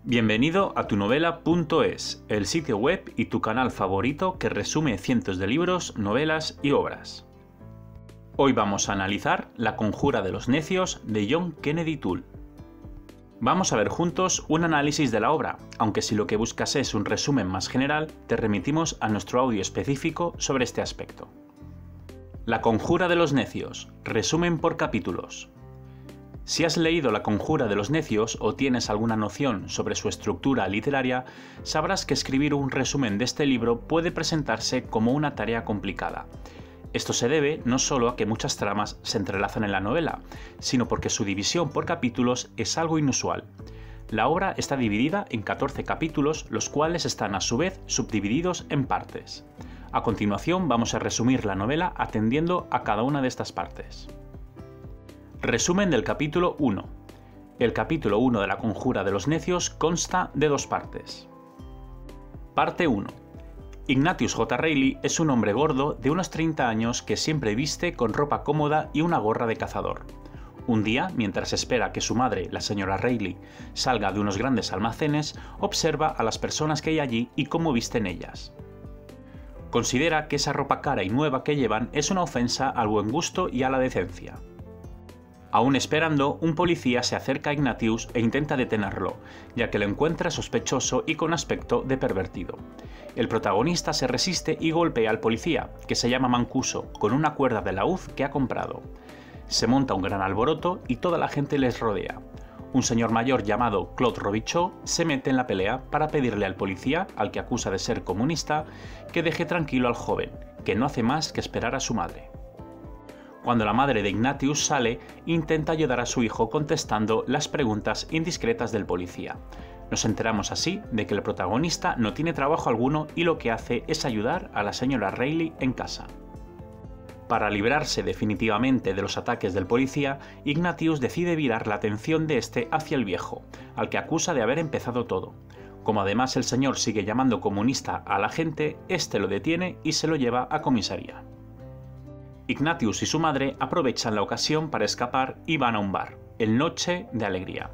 Bienvenido a tunovela.es, el sitio web y tu canal favorito que resume cientos de libros, novelas y obras. Hoy vamos a analizar La conjura de los necios de John Kennedy Toole. Vamos a ver juntos un análisis de la obra, aunque si lo que buscas es un resumen más general, te remitimos a nuestro audio específico sobre este aspecto. La conjura de los necios, resumen por capítulos. Si has leído La conjura de los necios o tienes alguna noción sobre su estructura literaria, sabrás que escribir un resumen de este libro puede presentarse como una tarea complicada. Esto se debe no solo a que muchas tramas se entrelazan en la novela, sino porque su división por capítulos es algo inusual. La obra está dividida en 14 capítulos, los cuales están a su vez subdivididos en partes. A continuación vamos a resumir la novela atendiendo a cada una de estas partes. Resumen del capítulo 1. El capítulo 1 de La conjura de los necios consta de dos partes. Parte 1. Ignatius J. Reilly es un hombre gordo de unos 30 años que siempre viste con ropa cómoda y una gorra de cazador. Un día, mientras espera que su madre, la señora Reilly, salga de unos grandes almacenes, observa a las personas que hay allí y cómo visten ellas. Considera que esa ropa cara y nueva que llevan es una ofensa al buen gusto y a la decencia. Aún esperando, un policía se acerca a Ignatius e intenta detenerlo, ya que lo encuentra sospechoso y con aspecto de pervertido. El protagonista se resiste y golpea al policía, que se llama Mancuso, con una cuerda de laúd que ha comprado. Se monta un gran alboroto y toda la gente les rodea. Un señor mayor llamado Claude Robichaud se mete en la pelea para pedirle al policía, al que acusa de ser comunista, que deje tranquilo al joven, que no hace más que esperar a su madre. Cuando la madre de Ignatius sale, intenta ayudar a su hijo contestando las preguntas indiscretas del policía. Nos enteramos así de que el protagonista no tiene trabajo alguno y lo que hace es ayudar a la señora Reilly en casa. Para librarse definitivamente de los ataques del policía, Ignatius decide virar la atención de este hacia el viejo, al que acusa de haber empezado todo. Como además el señor sigue llamando comunista a la gente, este lo detiene y se lo lleva a comisaría. Ignatius y su madre aprovechan la ocasión para escapar y van a un bar, el Noche de Alegría.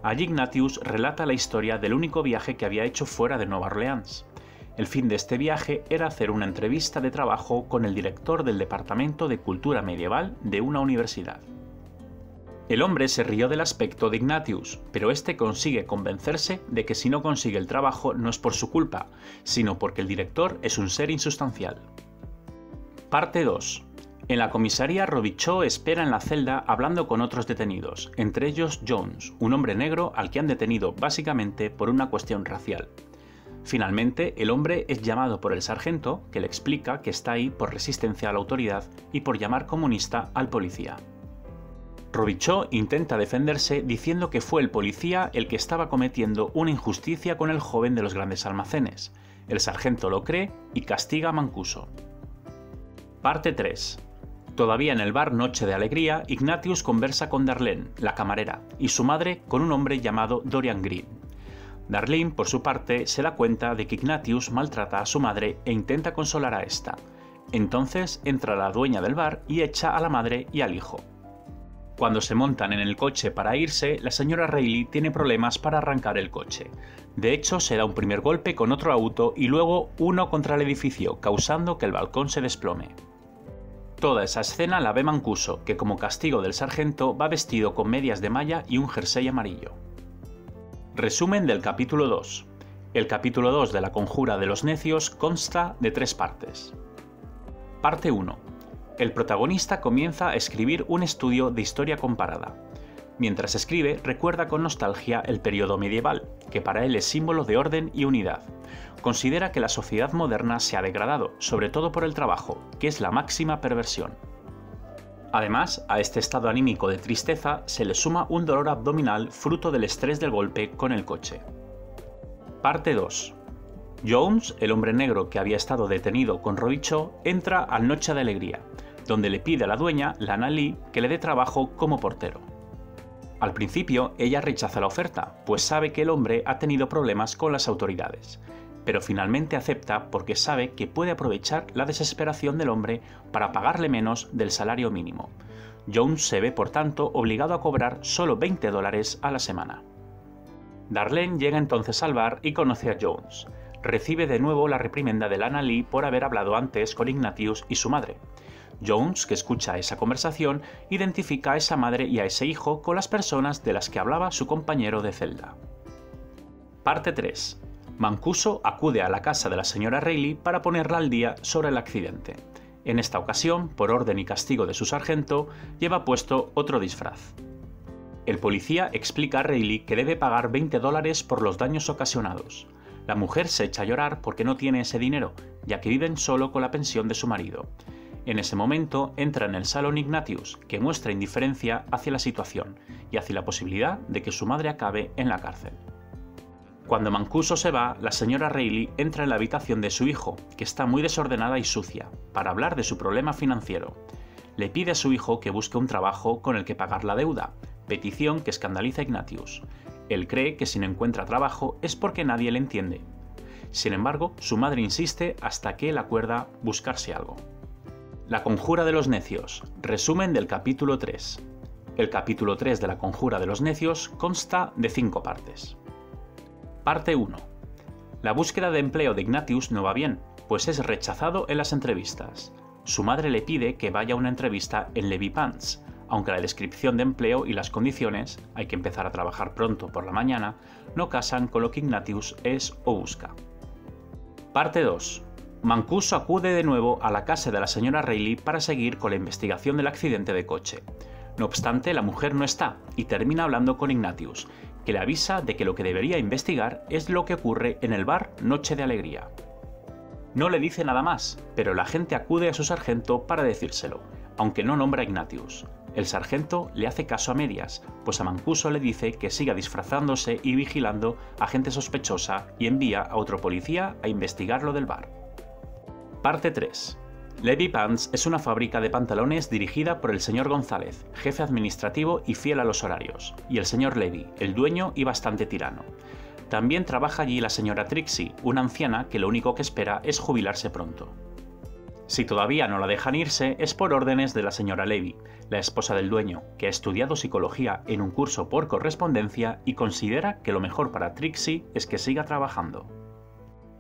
Allí Ignatius relata la historia del único viaje que había hecho fuera de Nueva Orleans. El fin de este viaje era hacer una entrevista de trabajo con el director del Departamento de Cultura Medieval de una universidad. El hombre se rió del aspecto de Ignatius, pero este consigue convencerse de que si no consigue el trabajo no es por su culpa, sino porque el director es un ser insustancial. Parte 2. En la comisaría, Robichaud espera en la celda hablando con otros detenidos, entre ellos Jones, un hombre negro al que han detenido básicamente por una cuestión racial. Finalmente, el hombre es llamado por el sargento, que le explica que está ahí por resistencia a la autoridad y por llamar comunista al policía. Robichaud intenta defenderse diciendo que fue el policía el que estaba cometiendo una injusticia con el joven de los grandes almacenes. El sargento lo cree y castiga a Mancuso. Parte 3. Todavía en el bar Noche de Alegría, Ignatius conversa con Darlene, la camarera, y su madre con un hombre llamado Dorian Green. Darlene, por su parte, se da cuenta de que Ignatius maltrata a su madre e intenta consolar a esta. Entonces entra la dueña del bar y echa a la madre y al hijo. Cuando se montan en el coche para irse, la señora Reilly tiene problemas para arrancar el coche. De hecho, se da un primer golpe con otro auto y luego uno contra el edificio, causando que el balcón se desplome. Toda esa escena la ve Mancuso, que como castigo del sargento va vestido con medias de malla y un jersey amarillo. Resumen del capítulo 2. El capítulo 2 de La conjura de los necios consta de 3 partes. Parte 1. El protagonista comienza a escribir un estudio de historia comparada. Mientras escribe, recuerda con nostalgia el periodo medieval, que para él es símbolo de orden y unidad. Considera que la sociedad moderna se ha degradado, sobre todo por el trabajo, que es la máxima perversión. Además, a este estado anímico de tristeza se le suma un dolor abdominal fruto del estrés del golpe con el coche. Parte 2. Jones, el hombre negro que había estado detenido con Robichaud, entra al Noche de Alegría, donde le pide a la dueña, Lana Lee, que le dé trabajo como portero. Al principio, ella rechaza la oferta, pues sabe que el hombre ha tenido problemas con las autoridades, pero finalmente acepta porque sabe que puede aprovechar la desesperación del hombre para pagarle menos del salario mínimo. Jones se ve, por tanto, obligado a cobrar solo $20 a la semana. Darlene llega entonces al bar y conoce a Jones. Recibe de nuevo la reprimenda de Lana Lee por haber hablado antes con Ignatius y su madre. Jones, que escucha esa conversación, identifica a esa madre y a ese hijo con las personas de las que hablaba su compañero de celda. Parte 3. Mancuso acude a la casa de la señora Reilly para ponerla al día sobre el accidente. En esta ocasión, por orden y castigo de su sargento, lleva puesto otro disfraz. El policía explica a Reilly que debe pagar $20 por los daños ocasionados. La mujer se echa a llorar porque no tiene ese dinero, ya que viven solo con la pensión de su marido. En ese momento entra en el salón Ignatius, que muestra indiferencia hacia la situación y hacia la posibilidad de que su madre acabe en la cárcel. Cuando Mancuso se va, la señora Reilly entra en la habitación de su hijo, que está muy desordenada y sucia, para hablar de su problema financiero. Le pide a su hijo que busque un trabajo con el que pagar la deuda, petición que escandaliza a Ignatius. Él cree que si no encuentra trabajo es porque nadie le entiende. Sin embargo, su madre insiste hasta que él acuerda buscarse algo. La conjura de los necios. Resumen del capítulo 3. El capítulo 3 de la conjura de los necios consta de 5 partes. Parte 1. La búsqueda de empleo de Ignatius no va bien, pues es rechazado en las entrevistas. Su madre le pide que vaya a una entrevista en Levy Pants, aunque la descripción de empleo y las condiciones, hay que empezar a trabajar pronto por la mañana, no casan con lo que Ignatius es o busca. Parte 2. Mancuso acude de nuevo a la casa de la señora Reilly para seguir con la investigación del accidente de coche. No obstante, la mujer no está y termina hablando con Ignatius, que le avisa de que lo que debería investigar es lo que ocurre en el bar Noche de Alegría. No le dice nada más, pero el agente acude a su sargento para decírselo, aunque no nombra a Ignatius. El sargento le hace caso a medias, pues a Mancuso le dice que siga disfrazándose y vigilando a gente sospechosa y envía a otro policía a investigar lo del bar. Parte 3. Levy Pants es una fábrica de pantalones dirigida por el señor González, jefe administrativo y fiel a los horarios, y el señor Levy, el dueño y bastante tirano. También trabaja allí la señora Trixie, una anciana que lo único que espera es jubilarse pronto. Si todavía no la dejan irse es por órdenes de la señora Levy, la esposa del dueño, que ha estudiado psicología en un curso por correspondencia y considera que lo mejor para Trixie es que siga trabajando.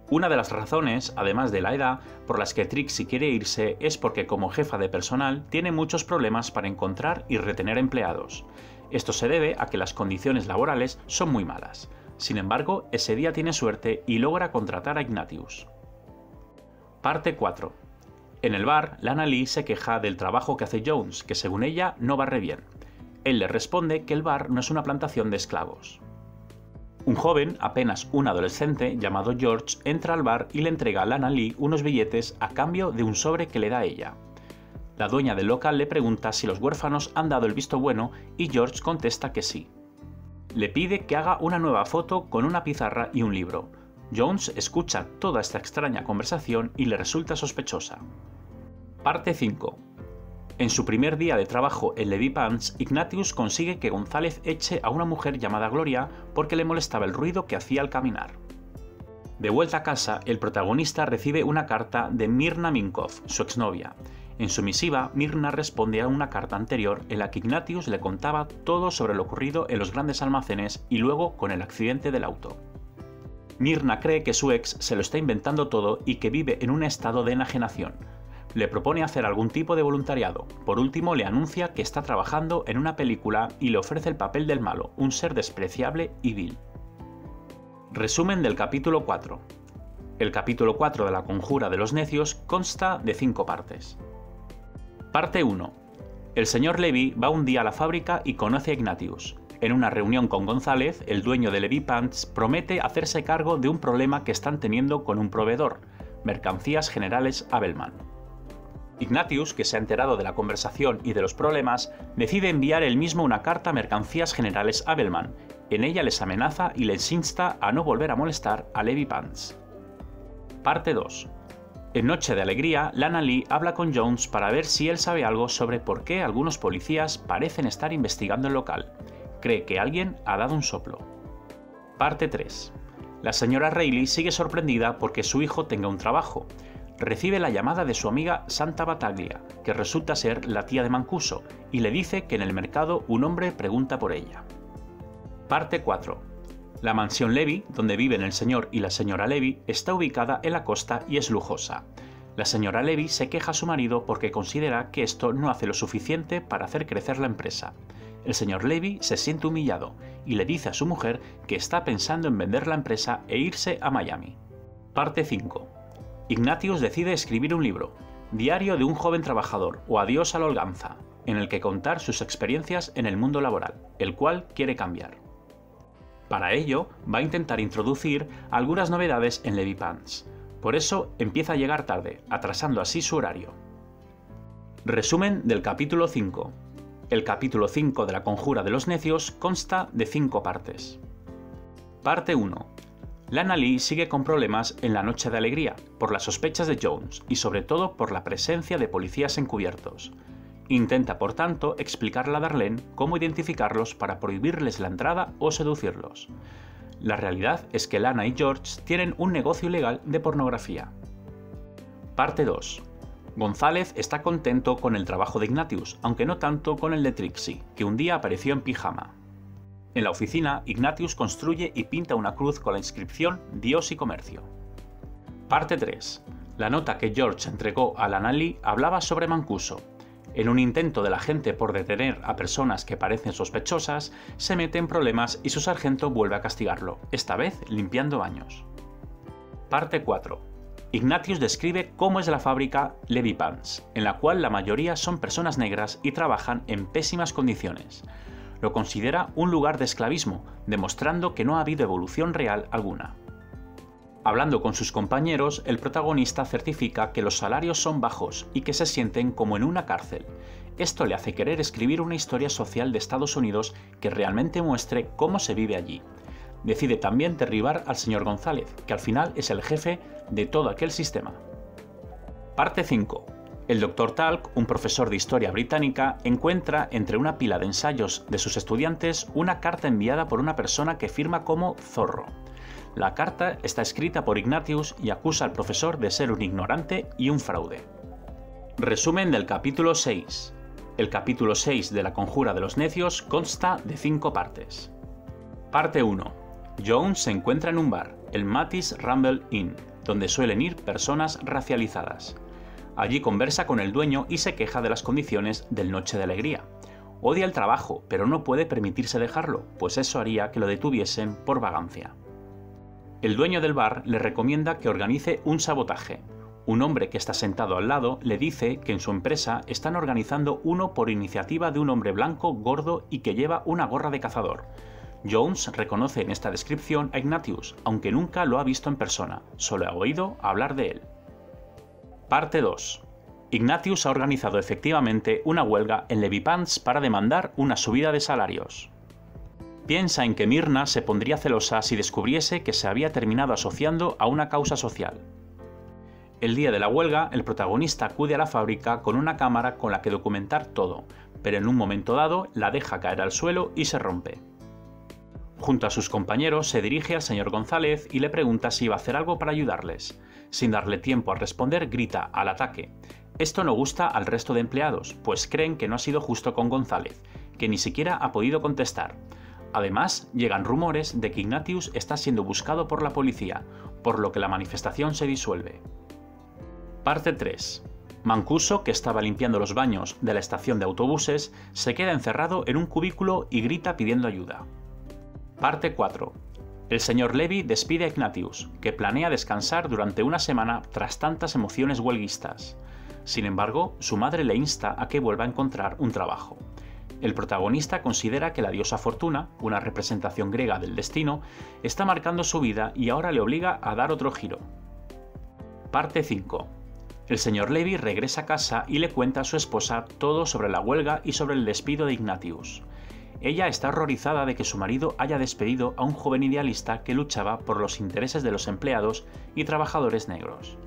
Una de las razones, además de la edad, por las que Trixie quiere irse es porque como jefa de personal tiene muchos problemas para encontrar y retener empleados. Esto se debe a que las condiciones laborales son muy malas. Sin embargo, ese día tiene suerte y logra contratar a Ignatius. Parte 4. En el bar, Lana Lee se queja del trabajo que hace Jones, que según ella no barre bien. Él le responde que el bar no es una plantación de esclavos. Un joven, apenas un adolescente, llamado George, entra al bar y le entrega a Lana Lee unos billetes a cambio de un sobre que le da ella. La dueña del local le pregunta si los huérfanos han dado el visto bueno y George contesta que sí. Le pide que haga una nueva foto con una pizarra y un libro. Jones escucha toda esta extraña conversación y le resulta sospechosa. Parte 5. En su primer día de trabajo en Levy Pants, Ignatius consigue que González eche a una mujer llamada Gloria porque le molestaba el ruido que hacía al caminar. De vuelta a casa, el protagonista recibe una carta de Mirna Minkov, su exnovia. En su misiva, Mirna responde a una carta anterior en la que Ignatius le contaba todo sobre lo ocurrido en los grandes almacenes y luego con el accidente del auto. Mirna cree que su ex se lo está inventando todo y que vive en un estado de enajenación. Le propone hacer algún tipo de voluntariado. Por último, le anuncia que está trabajando en una película y le ofrece el papel del malo, un ser despreciable y vil. Resumen del capítulo 4. El capítulo 4 de la conjura de los necios consta de 5 partes. Parte 1. El señor Levy va un día a la fábrica y conoce a Ignatius. En una reunión con González, el dueño de Levy Pants promete hacerse cargo de un problema que están teniendo con un proveedor, Mercancías Generales Abelman. Ignatius, que se ha enterado de la conversación y de los problemas, decide enviar él mismo una carta a Mercancías Generales Abelman. En ella les amenaza y les insta a no volver a molestar a Levy Pants. Parte 2. En Noche de Alegría, Lana Lee habla con Jones para ver si él sabe algo sobre por qué algunos policías parecen estar investigando el local. Cree que alguien ha dado un soplo. Parte 3. La señora Reilly sigue sorprendida porque su hijo tenga un trabajo. Recibe la llamada de su amiga Santa Battaglia, que resulta ser la tía de Mancuso, y le dice que en el mercado un hombre pregunta por ella. Parte 4. La mansión Levy, donde viven el señor y la señora Levy, está ubicada en la costa y es lujosa. La señora Levy se queja a su marido porque considera que esto no hace lo suficiente para hacer crecer la empresa. El señor Levy se siente humillado y le dice a su mujer que está pensando en vender la empresa e irse a Miami. Parte 5. Ignatius decide escribir un libro, Diario de un joven trabajador o Adiós a la holganza, en el que contar sus experiencias en el mundo laboral, el cual quiere cambiar. Para ello, va a intentar introducir algunas novedades en Levy Pants. Por eso empieza a llegar tarde, atrasando así su horario. Resumen del capítulo 5. El capítulo 5 de la Conjura de los Necios consta de 5 partes. Parte 1. Lana Lee sigue con problemas en la Noche de Alegría, por las sospechas de Jones y sobre todo por la presencia de policías encubiertos. Intenta, por tanto, explicarle a Darlene cómo identificarlos para prohibirles la entrada o seducirlos. La realidad es que Lana y George tienen un negocio ilegal de pornografía. Parte 2. González está contento con el trabajo de Ignatius, aunque no tanto con el de Trixie, que un día apareció en pijama. En la oficina, Ignatius construye y pinta una cruz con la inscripción Dios y Comercio. Parte 3. La nota que George entregó a Lana Lee hablaba sobre Mancuso. En un intento de la gente por detener a personas que parecen sospechosas, se mete en problemas y su sargento vuelve a castigarlo, esta vez limpiando baños. Parte 4. Ignatius describe cómo es la fábrica Levy Pants, en la cual la mayoría son personas negras y trabajan en pésimas condiciones. Lo considera un lugar de esclavismo, demostrando que no ha habido evolución real alguna. Hablando con sus compañeros, el protagonista certifica que los salarios son bajos y que se sienten como en una cárcel. Esto le hace querer escribir una historia social de Estados Unidos que realmente muestre cómo se vive allí. Decide también derribar al señor González, que al final es el jefe de todo aquel sistema. Parte 5. El Dr. Talk, un profesor de historia británica, encuentra entre una pila de ensayos de sus estudiantes una carta enviada por una persona que firma como Zorro. La carta está escrita por Ignatius y acusa al profesor de ser un ignorante y un fraude. Resumen del capítulo 6. El capítulo 6 de la Conjura de los Necios consta de 5 partes. Parte 1. Jones se encuentra en un bar, el Mattis Rumble Inn, donde suelen ir personas racializadas. Allí conversa con el dueño y se queja de las condiciones del Noche de Alegría. Odia el trabajo, pero no puede permitirse dejarlo, pues eso haría que lo detuviesen por vagancia. El dueño del bar le recomienda que organice un sabotaje. Un hombre que está sentado al lado le dice que en su empresa están organizando uno por iniciativa de un hombre blanco, gordo y que lleva una gorra de cazador. Jones reconoce en esta descripción a Ignatius, aunque nunca lo ha visto en persona, solo ha oído hablar de él. Parte 2. Ignatius ha organizado efectivamente una huelga en Levy Pants para demandar una subida de salarios. Piensa en que Myrna se pondría celosa si descubriese que se había terminado asociando a una causa social. El día de la huelga, el protagonista acude a la fábrica con una cámara con la que documentar todo, pero en un momento dado la deja caer al suelo y se rompe. Junto a sus compañeros se dirige al señor González y le pregunta si va a hacer algo para ayudarles. Sin darle tiempo a responder, grita al ataque. Esto no gusta al resto de empleados, pues creen que no ha sido justo con González, que ni siquiera ha podido contestar. Además, llegan rumores de que Ignatius está siendo buscado por la policía, por lo que la manifestación se disuelve. Parte 3. Mancuso, que estaba limpiando los baños de la estación de autobuses, se queda encerrado en un cubículo y grita pidiendo ayuda. Parte 4. El señor Levy despide a Ignatius, que planea descansar durante una semana tras tantas emociones huelguistas. Sin embargo, su madre le insta a que vuelva a encontrar un trabajo. El protagonista considera que la diosa Fortuna, una representación griega del destino, está marcando su vida y ahora le obliga a dar otro giro. Parte 5. El señor Levy regresa a casa y le cuenta a su esposa todo sobre la huelga y sobre el despido de Ignatius. Ella está horrorizada de que su marido haya despedido a un joven idealista que luchaba por los intereses de los empleados y trabajadores negros.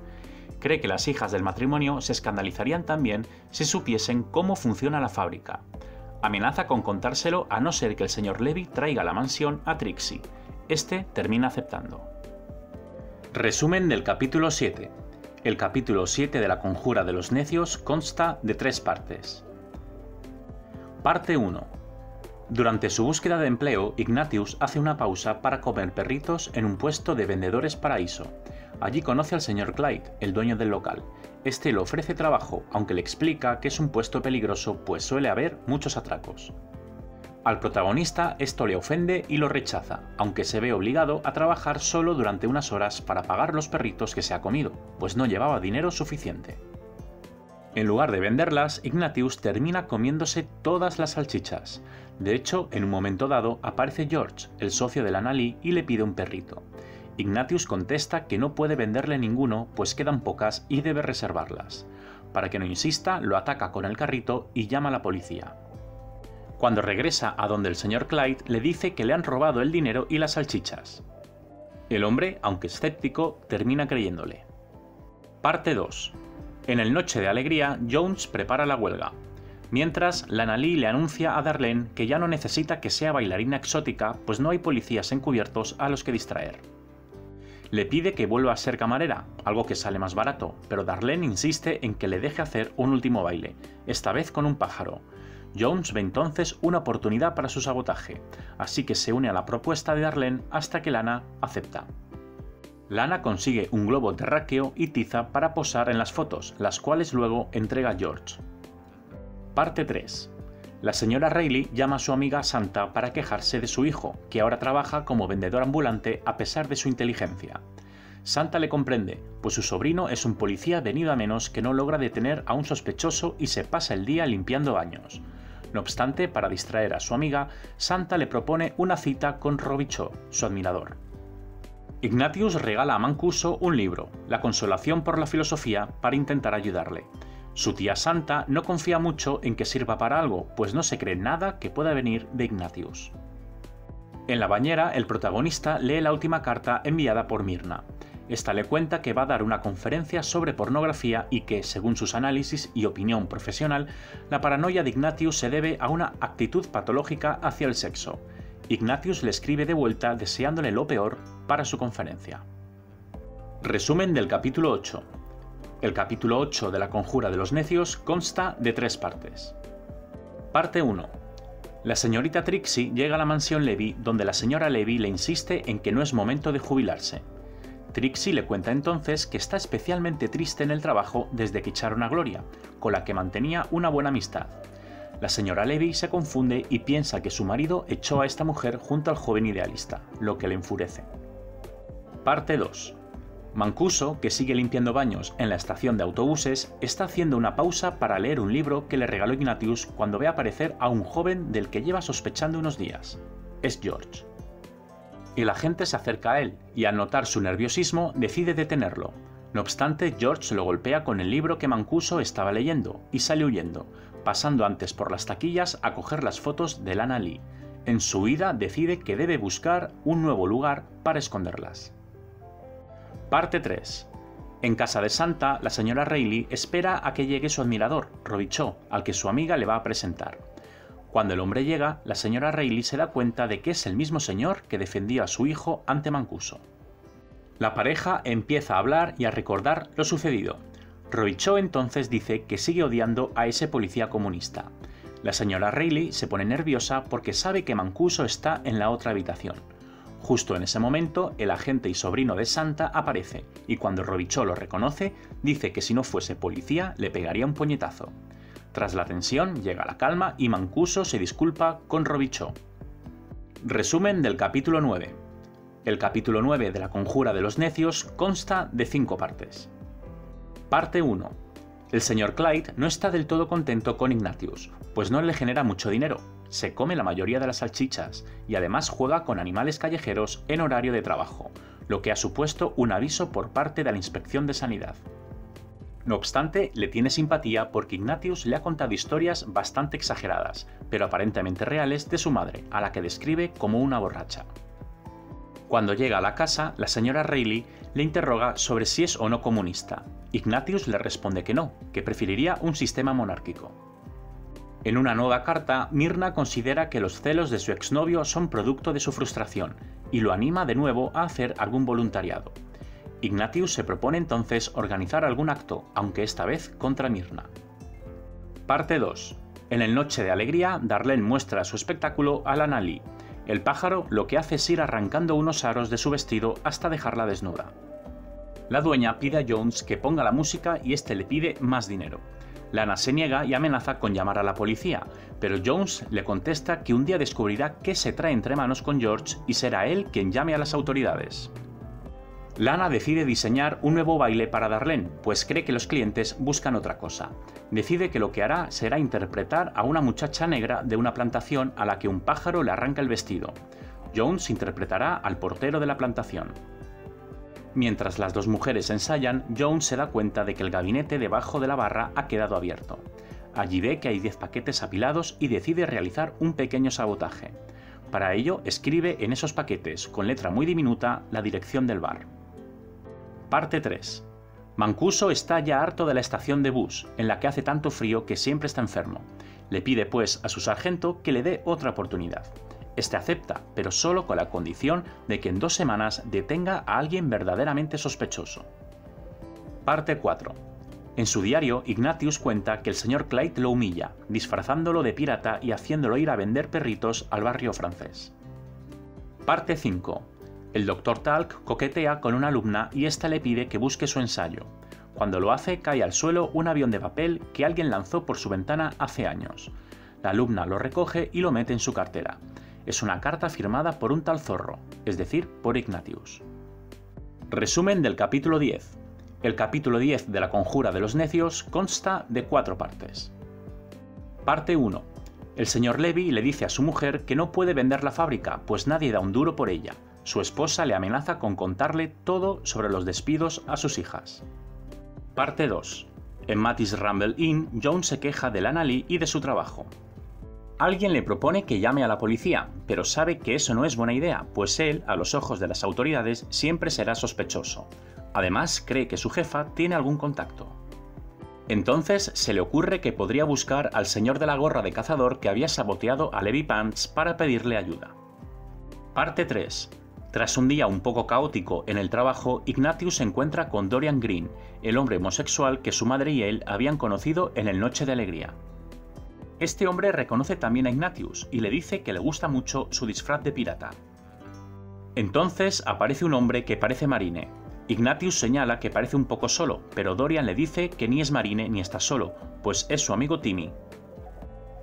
Cree que las hijas del matrimonio se escandalizarían también si supiesen cómo funciona la fábrica. Amenaza con contárselo a no ser que el señor Levy traiga a la mansión a Trixie. Este termina aceptando. Resumen del capítulo 7. El capítulo 7 de la Conjura de los Necios consta de 3 partes. Parte 1. Durante su búsqueda de empleo, Ignatius hace una pausa para comer perritos en un puesto de vendedores paraíso. Allí conoce al señor Clyde, el dueño del local. Este le ofrece trabajo, aunque le explica que es un puesto peligroso pues suele haber muchos atracos. Al protagonista esto le ofende y lo rechaza, aunque se ve obligado a trabajar solo durante unas horas para pagar los perritos que se ha comido, pues no llevaba dinero suficiente. En lugar de venderlas, Ignatius termina comiéndose todas las salchichas. De hecho, en un momento dado aparece George, el socio de Lana Lee, y le pide un perrito. Ignatius contesta que no puede venderle ninguno, pues quedan pocas y debe reservarlas. Para que no insista, lo ataca con el carrito y llama a la policía. Cuando regresa a donde el señor Clyde, le dice que le han robado el dinero y las salchichas. El hombre, aunque escéptico, termina creyéndole. Parte 2. En el Noche de Alegría, Jones prepara la huelga. Mientras, Lana Lee le anuncia a Darlene que ya no necesita que sea bailarina exótica, pues no hay policías encubiertos a los que distraer. Le pide que vuelva a ser camarera, algo que sale más barato, pero Darlene insiste en que le deje hacer un último baile, esta vez con un pájaro. Jones ve entonces una oportunidad para su sabotaje, así que se une a la propuesta de Darlene hasta que Lana acepta. Lana consigue un globo terráqueo y tiza para posar en las fotos, las cuales luego entrega a George. Parte 3. La señora Reilly llama a su amiga Santa para quejarse de su hijo, que ahora trabaja como vendedor ambulante a pesar de su inteligencia. Santa le comprende, pues su sobrino es un policía venido a menos que no logra detener a un sospechoso y se pasa el día limpiando baños. No obstante, para distraer a su amiga, Santa le propone una cita con Robichaud, su admirador. Ignatius regala a Mancuso un libro, La consolación por la filosofía, para intentar ayudarle. Su tía Santa no confía mucho en que sirva para algo, pues no se cree nada que pueda venir de Ignatius. En la bañera, el protagonista lee la última carta enviada por Myrna. Esta le cuenta que va a dar una conferencia sobre pornografía y que, según sus análisis y opinión profesional, la paranoia de Ignatius se debe a una actitud patológica hacia el sexo. Ignatius le escribe de vuelta deseándole lo peor para su conferencia. Resumen del capítulo 8. El capítulo 8 de La conjura de los necios consta de 3 partes. Parte 1. La señorita Trixie llega a la mansión Levy, donde la señora Levy le insiste en que no es momento de jubilarse. Trixie le cuenta entonces que está especialmente triste en el trabajo desde que echaron a Gloria, con la que mantenía una buena amistad. La señora Levy se confunde y piensa que su marido echó a esta mujer junto al joven idealista, lo que le enfurece. Parte 2. Mancuso, que sigue limpiando baños en la estación de autobuses, está haciendo una pausa para leer un libro que le regaló Ignatius cuando ve aparecer a un joven del que lleva sospechando unos días. Es George. El agente se acerca a él y, al notar su nerviosismo, decide detenerlo. No obstante, George lo golpea con el libro que Mancuso estaba leyendo y sale huyendo, pasando antes por las taquillas a coger las fotos de Lana Lee. En su huida decide que debe buscar un nuevo lugar para esconderlas. Parte 3. En casa de Santa, la señora Reilly espera a que llegue su admirador, Robichaud, al que su amiga le va a presentar. Cuando el hombre llega, la señora Reilly se da cuenta de que es el mismo señor que defendía a su hijo ante Mancuso. La pareja empieza a hablar y a recordar lo sucedido. Robichaud entonces dice que sigue odiando a ese policía comunista. La señora Reilly se pone nerviosa porque sabe que Mancuso está en la otra habitación. Justo en ese momento, el agente y sobrino de Santa aparece, y cuando Robichaud lo reconoce, dice que si no fuese policía le pegaría un puñetazo. Tras la tensión, llega la calma y Mancuso se disculpa con Robichaud. Resumen del capítulo 9. El capítulo 9 de La conjura de los necios consta de 5 partes. Parte 1. El señor Clyde no está del todo contento con Ignatius, pues no le genera mucho dinero. Se come la mayoría de las salchichas y además juega con animales callejeros en horario de trabajo, lo que ha supuesto un aviso por parte de la Inspección de Sanidad. No obstante, le tiene simpatía porque Ignatius le ha contado historias bastante exageradas, pero aparentemente reales, de su madre, a la que describe como una borracha. Cuando llega a la casa, la señora Reilly le interroga sobre si es o no comunista. Ignatius le responde que no, que preferiría un sistema monárquico. En una nueva carta, Myrna considera que los celos de su exnovio son producto de su frustración y lo anima de nuevo a hacer algún voluntariado. Ignatius se propone entonces organizar algún acto, aunque esta vez contra Myrna. Parte 2. En el Noche de Alegría, Darlene muestra su espectáculo a Lana Lee. El pájaro lo que hace es ir arrancando unos aros de su vestido hasta dejarla desnuda. La dueña pide a Jones que ponga la música y este le pide más dinero. Lana se niega y amenaza con llamar a la policía, pero Jones le contesta que un día descubrirá qué se trae entre manos con George y será él quien llame a las autoridades. Lana decide diseñar un nuevo baile para Darlene, pues cree que los clientes buscan otra cosa. Decide que lo que hará será interpretar a una muchacha negra de una plantación a la que un pájaro le arranca el vestido. Jones interpretará al portero de la plantación. Mientras las dos mujeres ensayan, Jones se da cuenta de que el gabinete debajo de la barra ha quedado abierto. Allí ve que hay 10 paquetes apilados y decide realizar un pequeño sabotaje. Para ello, escribe en esos paquetes, con letra muy diminuta, la dirección del bar. Parte 3. Mancuso está ya harto de la estación de bus, en la que hace tanto frío que siempre está enfermo. Le pide pues a su sargento que le dé otra oportunidad. Este acepta, pero solo con la condición de que en 2 semanas detenga a alguien verdaderamente sospechoso. Parte 4. En su diario, Ignatius cuenta que el señor Clyde lo humilla, disfrazándolo de pirata y haciéndolo ir a vender perritos al barrio francés. Parte 5. El Dr. Talk coquetea con una alumna y ésta le pide que busque su ensayo. Cuando lo hace, cae al suelo un avión de papel que alguien lanzó por su ventana hace años. La alumna lo recoge y lo mete en su cartera. Es una carta firmada por un tal Zorro, es decir, por Ignatius. Resumen del capítulo 10. El capítulo 10 de La Conjura de los Necios consta de 4 partes. Parte 1. El señor Levy le dice a su mujer que no puede vender la fábrica, pues nadie da un duro por ella. Su esposa le amenaza con contarle todo sobre los despidos a sus hijas. Parte 2. En Matty's Ramble Inn, Jones se queja de Lana Lee y de su trabajo. Alguien le propone que llame a la policía, pero sabe que eso no es buena idea, pues él, a los ojos de las autoridades, siempre será sospechoso. Además, cree que su jefa tiene algún contacto. Entonces se le ocurre que podría buscar al señor de la gorra de cazador que había saboteado a Levy Pants para pedirle ayuda. Parte 3. Tras un día un poco caótico en el trabajo, Ignatius se encuentra con Dorian Green, el hombre homosexual que su madre y él habían conocido en el Noche de Alegría. Este hombre reconoce también a Ignatius y le dice que le gusta mucho su disfraz de pirata. Entonces aparece un hombre que parece Marine. Ignatius señala que parece un poco solo, pero Dorian le dice que ni es Marine ni está solo, pues es su amigo Timmy.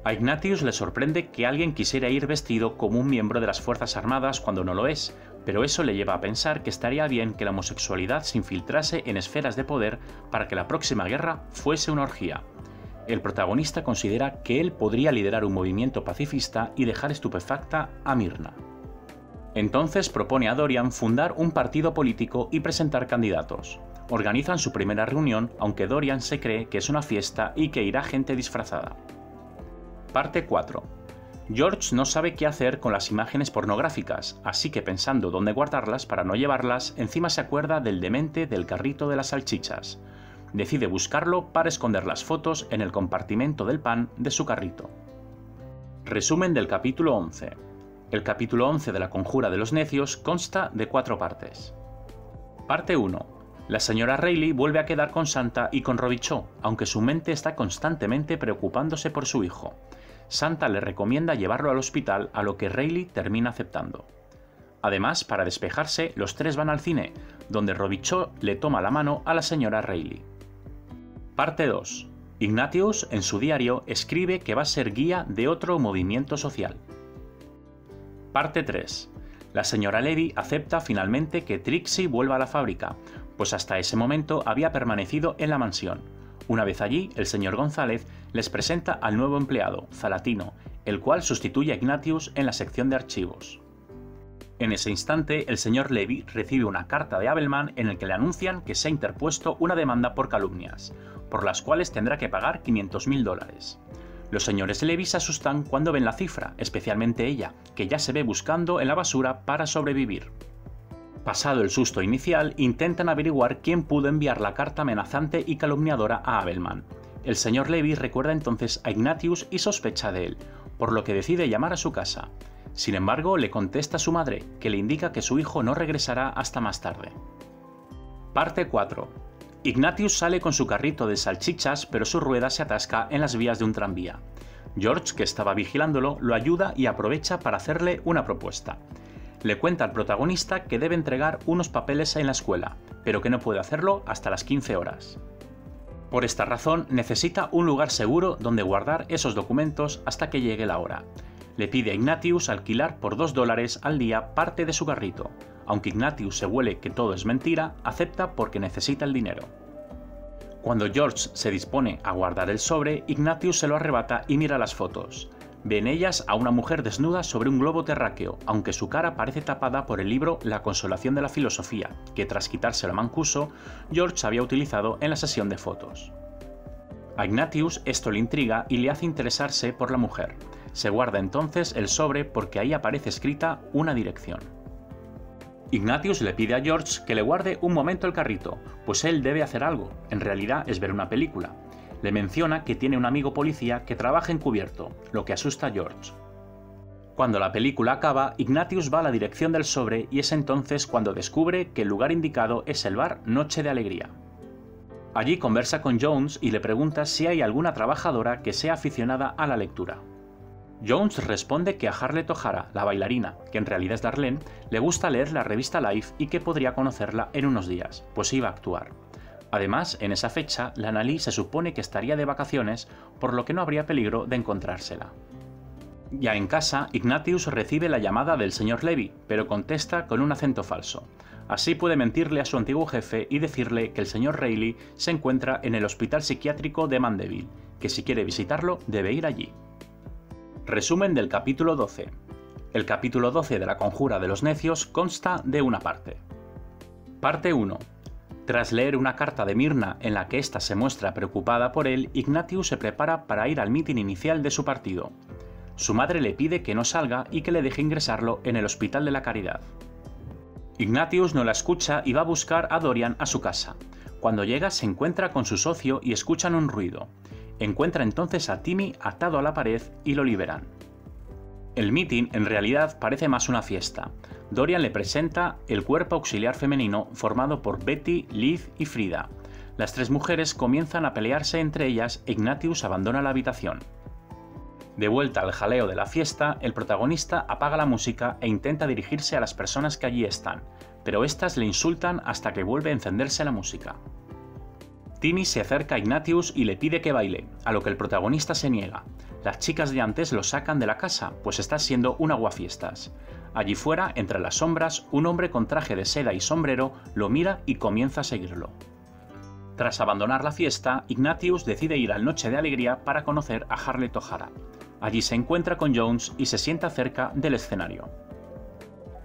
A Ignatius le sorprende que alguien quisiera ir vestido como un miembro de las Fuerzas Armadas cuando no lo es, pero eso le lleva a pensar que estaría bien que la homosexualidad se infiltrase en esferas de poder para que la próxima guerra fuese una orgía. El protagonista considera que él podría liderar un movimiento pacifista y dejar estupefacta a Myrna. Entonces propone a Dorian fundar un partido político y presentar candidatos. Organizan su primera reunión, aunque Dorian se cree que es una fiesta y que irá gente disfrazada. Parte 4. George no sabe qué hacer con las imágenes pornográficas, así que pensando dónde guardarlas para no llevarlas, encima se acuerda del demente del carrito de las salchichas. Decide buscarlo para esconder las fotos en el compartimento del pan de su carrito. Resumen del capítulo 11. El capítulo 11 de La Conjura de los Necios consta de 4 partes. Parte 1. La señora Reilly vuelve a quedar con Santa y con Robichaud, aunque su mente está constantemente preocupándose por su hijo. Santa le recomienda llevarlo al hospital, a lo que Reilly termina aceptando. Además, para despejarse, los 3 van al cine, donde Robichaud le toma la mano a la señora Reilly. Parte 2. Ignatius, en su diario, escribe que va a ser guía de otro movimiento social. Parte 3. La señora Levy acepta finalmente que Trixie vuelva a la fábrica, pues hasta ese momento había permanecido en la mansión. Una vez allí, el señor González les presenta al nuevo empleado, Zalatino, el cual sustituye a Ignatius en la sección de archivos. En ese instante, el señor Levy recibe una carta de Abelman en la que le anuncian que se ha interpuesto una demanda por calumnias, por las cuales tendrá que pagar $500.000. Los señores Levy se asustan cuando ven la cifra, especialmente ella, que ya se ve buscando en la basura para sobrevivir. Pasado el susto inicial, intentan averiguar quién pudo enviar la carta amenazante y calumniadora a Abelman. El señor Levy recuerda entonces a Ignatius y sospecha de él, por lo que decide llamar a su casa. Sin embargo, le contesta su madre, que le indica que su hijo no regresará hasta más tarde. Parte 4. Ignatius sale con su carrito de salchichas, pero su rueda se atasca en las vías de un tranvía. George, que estaba vigilándolo, lo ayuda y aprovecha para hacerle una propuesta. Le cuenta al protagonista que debe entregar unos papeles en la escuela, pero que no puede hacerlo hasta las 15 horas. Por esta razón, necesita un lugar seguro donde guardar esos documentos hasta que llegue la hora. Le pide a Ignatius alquilar por $2 al día parte de su carrito. Aunque Ignatius se huele que todo es mentira, acepta porque necesita el dinero. Cuando George se dispone a guardar el sobre, Ignatius se lo arrebata y mira las fotos. Ve en ellas a una mujer desnuda sobre un globo terráqueo, aunque su cara parece tapada por el libro La consolación de la filosofía, que tras quitárselo a Mancuso, George había utilizado en la sesión de fotos. A Ignatius esto le intriga y le hace interesarse por la mujer. Se guarda entonces el sobre porque ahí aparece escrita una dirección. Ignatius le pide a George que le guarde un momento el carrito, pues él debe hacer algo, en realidad es ver una película. Le menciona que tiene un amigo policía que trabaja encubierto, lo que asusta a George. Cuando la película acaba, Ignatius va a la dirección del sobre y es entonces cuando descubre que el lugar indicado es el bar Noche de Alegría. Allí conversa con Jones y le pregunta si hay alguna trabajadora que sea aficionada a la lectura. Jones responde que a Harriet O'Hara, la bailarina, que en realidad es Darlene, le gusta leer la revista Life y que podría conocerla en unos días, pues iba a actuar. Además, en esa fecha, la Annalise se supone que estaría de vacaciones, por lo que no habría peligro de encontrársela. Ya en casa, Ignatius recibe la llamada del señor Levy, pero contesta con un acento falso. Así puede mentirle a su antiguo jefe y decirle que el señor Reilly se encuentra en el hospital psiquiátrico de Mandeville, que si quiere visitarlo debe ir allí. Resumen del capítulo 12. El capítulo 12 de La Conjura de los Necios consta de una parte. Parte 1. Tras leer una carta de Myrna en la que ésta se muestra preocupada por él, Ignatius se prepara para ir al mitin inicial de su partido. Su madre le pide que no salga y que le deje ingresarlo en el Hospital de la Caridad. Ignatius no la escucha y va a buscar a Dorian a su casa. Cuando llega se encuentra con su socio y escuchan un ruido. Encuentra entonces a Timmy atado a la pared y lo liberan. El mitin en realidad parece más una fiesta. Dorian le presenta el cuerpo auxiliar femenino formado por Betty, Liv y Frida. Las tres mujeres comienzan a pelearse entre ellas e Ignatius abandona la habitación. De vuelta al jaleo de la fiesta, el protagonista apaga la música e intenta dirigirse a las personas que allí están, pero éstas le insultan hasta que vuelve a encenderse la música. Timmy se acerca a Ignatius y le pide que baile, a lo que el protagonista se niega. Las chicas de antes lo sacan de la casa, pues está siendo un aguafiestas. Allí fuera, entre las sombras, un hombre con traje de seda y sombrero lo mira y comienza a seguirlo. Tras abandonar la fiesta, Ignatius decide ir al Noche de Alegría para conocer a Harriet O'Hara. Allí se encuentra con Jones y se sienta cerca del escenario.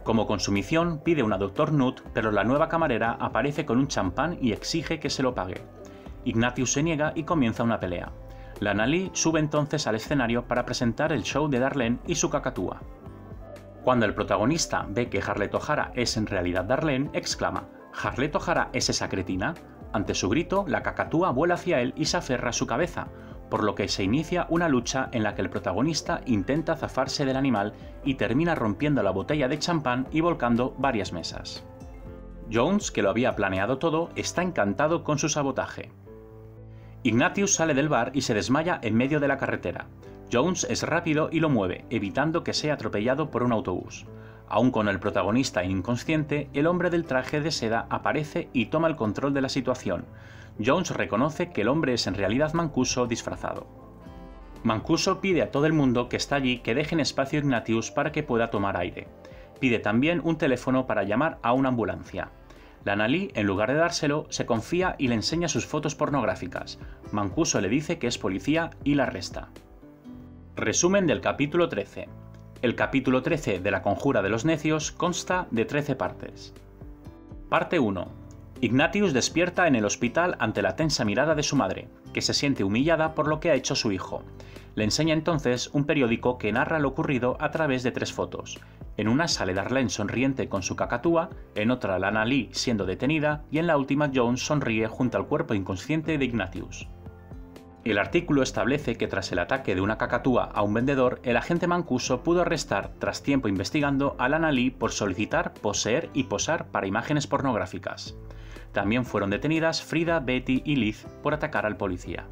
Como consumición, pide una Dr. Nutt, pero la nueva camarera aparece con un champán y exige que se lo pague. Ignatius se niega y comienza una pelea. La Annalise sube entonces al escenario para presentar el show de Darlene y su cacatúa. Cuando el protagonista ve que Harriet O'Hara es en realidad Darlene, exclama: ¿Harriet O'Hara es esa cretina? Ante su grito, la cacatúa vuela hacia él y se aferra a su cabeza, por lo que se inicia una lucha en la que el protagonista intenta zafarse del animal y termina rompiendo la botella de champán y volcando varias mesas. Jones, que lo había planeado todo, está encantado con su sabotaje. Ignatius sale del bar y se desmaya en medio de la carretera. Jones es rápido y lo mueve, evitando que sea atropellado por un autobús. Aún con el protagonista inconsciente, el hombre del traje de seda aparece y toma el control de la situación. Jones reconoce que el hombre es en realidad Mancuso disfrazado. Mancuso pide a todo el mundo que está allí que dejen espacio a Ignatius para que pueda tomar aire. Pide también un teléfono para llamar a una ambulancia. La Annalise, en lugar de dárselo, se confía y le enseña sus fotos pornográficas. Mancuso le dice que es policía y la arresta. Resumen del capítulo 13. El capítulo 13 de La Conjura de los Necios consta de 13 partes. Parte 1. Ignatius despierta en el hospital ante la tensa mirada de su madre, que se siente humillada por lo que ha hecho su hijo. Le enseña entonces un periódico que narra lo ocurrido a través de 3 fotos. En una sale Darlene sonriente con su cacatúa, en otra la Annalise siendo detenida y en la última Jones sonríe junto al cuerpo inconsciente de Ignatius. El artículo establece que tras el ataque de una cacatúa a un vendedor, el agente Mancuso pudo arrestar, tras tiempo investigando, a la Annalise por solicitar, poseer y posar para imágenes pornográficas. También fueron detenidas Frida, Betty y Liz por atacar al policía.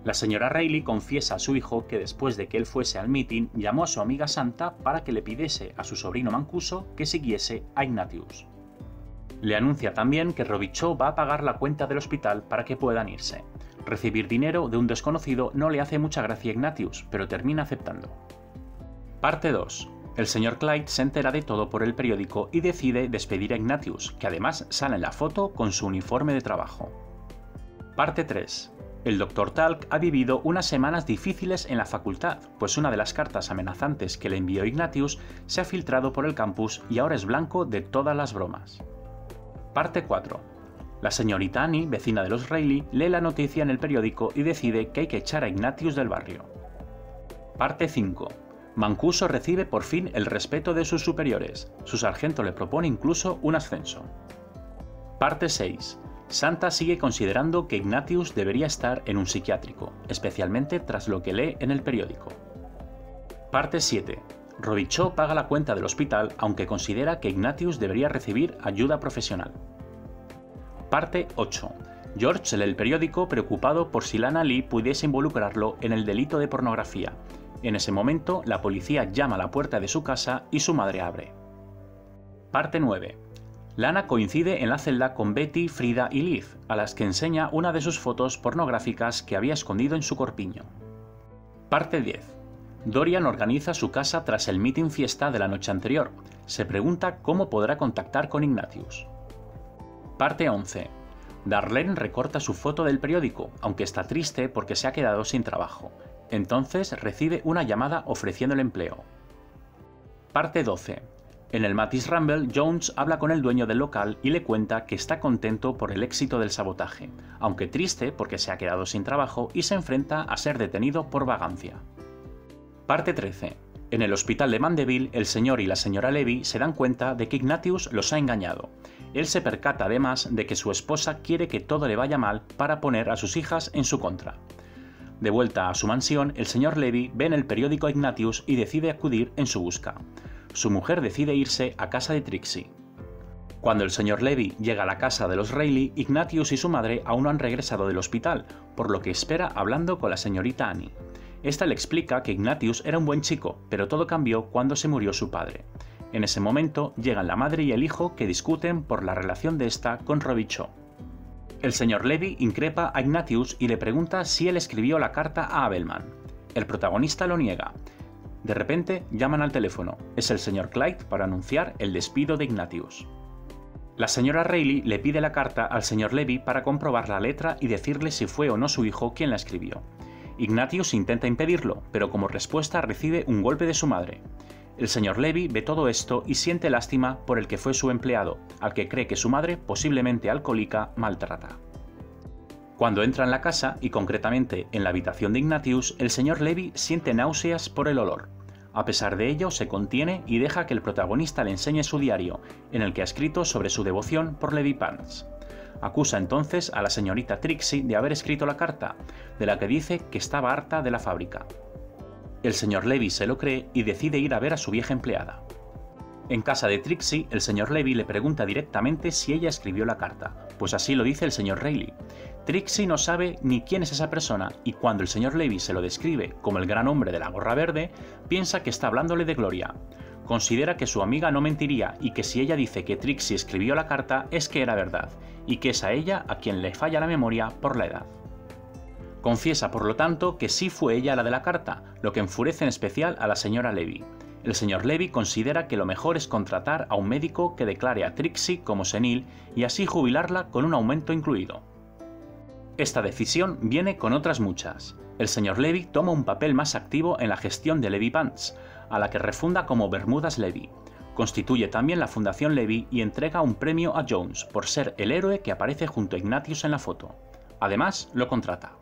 La señora Reilly confiesa a su hijo que después de que él fuese al meeting, llamó a su amiga Santa para que le pidiese a su sobrino Mancuso que siguiese a Ignatius. Le anuncia también que Robichaud va a pagar la cuenta del hospital para que puedan irse. Recibir dinero de un desconocido no le hace mucha gracia a Ignatius, pero termina aceptando. Parte 2. El señor Clyde se entera de todo por el periódico y decide despedir a Ignatius, que además sale en la foto con su uniforme de trabajo. Parte 3. El Dr. Talk ha vivido unas semanas difíciles en la facultad, pues una de las cartas amenazantes que le envió Ignatius se ha filtrado por el campus y ahora es blanco de todas las bromas. Parte 4. La señorita Annie, vecina de los Reilly, lee la noticia en el periódico y decide que hay que echar a Ignatius del barrio. Parte 5. Mancuso recibe por fin el respeto de sus superiores. Su sargento le propone incluso un ascenso. Parte 6. Santa sigue considerando que Ignatius debería estar en un psiquiátrico, especialmente tras lo que lee en el periódico. Parte 7. Robichaud paga la cuenta del hospital, aunque considera que Ignatius debería recibir ayuda profesional. Parte 8. George lee el periódico preocupado por si Lana Lee pudiese involucrarlo en el delito de pornografía. En ese momento, la policía llama a la puerta de su casa y su madre abre. Parte 9. Lana coincide en la celda con Betty, Frida y Liz, a las que enseña una de sus fotos pornográficas que había escondido en su corpiño. Parte 10. Dorian organiza su casa tras el meeting fiesta de la noche anterior. Se pregunta cómo podrá contactar con Ignatius. Parte 11. Darlene recorta su foto del periódico, aunque está triste porque se ha quedado sin trabajo. Entonces recibe una llamada ofreciéndole empleo. Parte 12. En el Matisse Rumble, Jones habla con el dueño del local y le cuenta que está contento por el éxito del sabotaje, aunque triste porque se ha quedado sin trabajo y se enfrenta a ser detenido por vagancia. Parte 13. En el hospital de Mandeville, el señor y la señora Levy se dan cuenta de que Ignatius los ha engañado. Él se percata además de que su esposa quiere que todo le vaya mal para poner a sus hijas en su contra. De vuelta a su mansión, el señor Levy ve en el periódico a Ignatius y decide acudir en su busca. Su mujer decide irse a casa de Trixie. Cuando el señor Levy llega a la casa de los Reilly, Ignatius y su madre aún no han regresado del hospital, por lo que espera hablando con la señorita Annie. Esta le explica que Ignatius era un buen chico, pero todo cambió cuando se murió su padre. En ese momento llegan la madre y el hijo que discuten por la relación de esta con Robichaud. El señor Levy increpa a Ignatius y le pregunta si él escribió la carta a Abelman. El protagonista lo niega. De repente llaman al teléfono. Es el señor Clyde para anunciar el despido de Ignatius. La señora Reilly le pide la carta al señor Levy para comprobar la letra y decirle si fue o no su hijo quien la escribió. Ignatius intenta impedirlo, pero como respuesta recibe un golpe de su madre. El señor Levy ve todo esto y siente lástima por el que fue su empleado, al que cree que su madre, posiblemente alcohólica, maltrata. Cuando entra en la casa, y concretamente en la habitación de Ignatius, el señor Levy siente náuseas por el olor. A pesar de ello, se contiene y deja que el protagonista le enseñe su diario, en el que ha escrito sobre su devoción por Levy Pants. Acusa entonces a la señorita Trixie de haber escrito la carta, de la que dice que estaba harta de la fábrica. El señor Levy se lo cree y decide ir a ver a su vieja empleada. En casa de Trixie, el señor Levy le pregunta directamente si ella escribió la carta, pues así lo dice el señor Reilly. Trixie no sabe ni quién es esa persona y cuando el señor Levy se lo describe como el gran hombre de la gorra verde, piensa que está hablándole de Gloria. Considera que su amiga no mentiría y que si ella dice que Trixie escribió la carta es que era verdad, y que es a ella a quien le falla la memoria por la edad. Confiesa, por lo tanto, que sí fue ella la de la carta, lo que enfurece en especial a la señora Levy. El señor Levy considera que lo mejor es contratar a un médico que declare a Trixie como senil y así jubilarla con un aumento incluido. Esta decisión viene con otras muchas. El señor Levy toma un papel más activo en la gestión de Levy Pants, a la que refunda como Bermudas Levy. Constituye también la Fundación Levy y entrega un premio a Jones por ser el héroe que aparece junto a Ignatius en la foto. Además, lo contrata.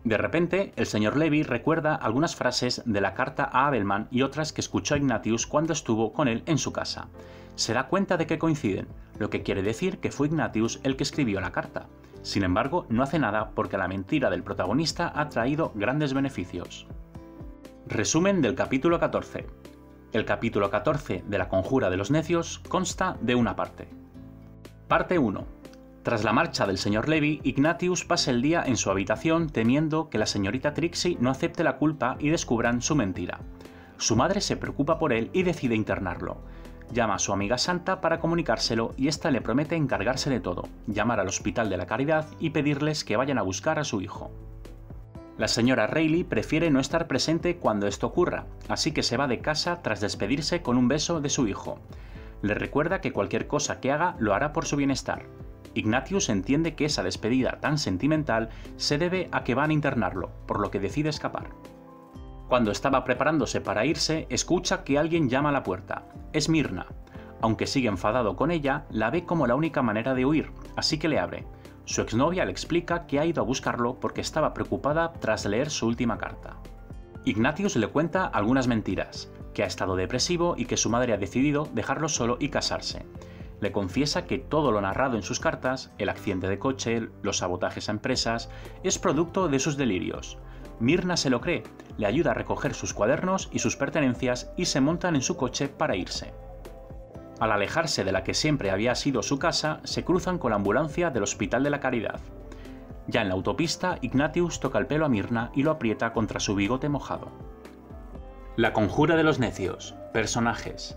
De repente, el señor Levy recuerda algunas frases de la carta a Abelman y otras que escuchó Ignatius cuando estuvo con él en su casa. Se da cuenta de que coinciden, lo que quiere decir que fue Ignatius el que escribió la carta. Sin embargo, no hace nada porque la mentira del protagonista ha traído grandes beneficios. Resumen del capítulo 14. El capítulo 14 de La Conjura de los Necios consta de una parte. Parte 1. Tras la marcha del señor Levy, Ignatius pasa el día en su habitación temiendo que la señorita Trixie no acepte la culpa y descubran su mentira. Su madre se preocupa por él y decide internarlo. Llama a su amiga Santa para comunicárselo y ésta le promete encargarse de todo, llamar al Hospital de la Caridad y pedirles que vayan a buscar a su hijo. La señora Reilly prefiere no estar presente cuando esto ocurra, así que se va de casa tras despedirse con un beso de su hijo. Le recuerda que cualquier cosa que haga lo hará por su bienestar. Ignatius entiende que esa despedida tan sentimental se debe a que van a internarlo, por lo que decide escapar. Cuando estaba preparándose para irse, escucha que alguien llama a la puerta. Es Myrna. Aunque sigue enfadado con ella, la ve como la única manera de huir, así que le abre. Su exnovia le explica que ha ido a buscarlo porque estaba preocupada tras leer su última carta. Ignatius le cuenta algunas mentiras, que ha estado depresivo y que su madre ha decidido dejarlo solo y casarse. Le confiesa que todo lo narrado en sus cartas, el accidente de coche, los sabotajes a empresas, es producto de sus delirios. Myrna se lo cree, le ayuda a recoger sus cuadernos y sus pertenencias y se montan en su coche para irse. Al alejarse de la que siempre había sido su casa, se cruzan con la ambulancia del Hospital de la Caridad. Ya en la autopista, Ignatius toca el pelo a Myrna y lo aprieta contra su bigote mojado. La conjura de los necios. Personajes.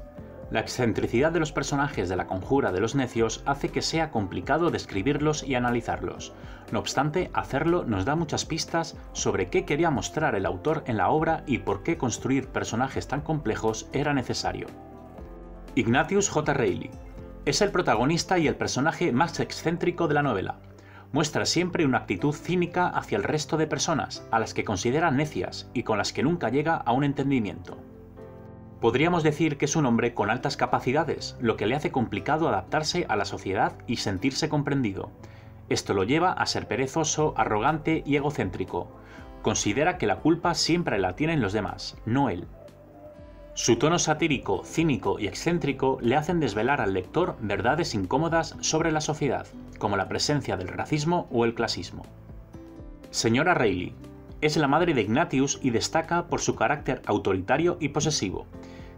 La excentricidad de los personajes de La conjura de los necios hace que sea complicado describirlos y analizarlos. No obstante, hacerlo nos da muchas pistas sobre qué quería mostrar el autor en la obra y por qué construir personajes tan complejos era necesario. Ignatius J. Reilly. Es el protagonista y el personaje más excéntrico de la novela. Muestra siempre una actitud cínica hacia el resto de personas, a las que considera necias y con las que nunca llega a un entendimiento. Podríamos decir que es un hombre con altas capacidades, lo que le hace complicado adaptarse a la sociedad y sentirse comprendido. Esto lo lleva a ser perezoso, arrogante y egocéntrico. Considera que la culpa siempre la tienen los demás, no él. Su tono satírico, cínico y excéntrico le hacen desvelar al lector verdades incómodas sobre la sociedad, como la presencia del racismo o el clasismo. Señora Reilly. Es la madre de Ignatius y destaca por su carácter autoritario y posesivo.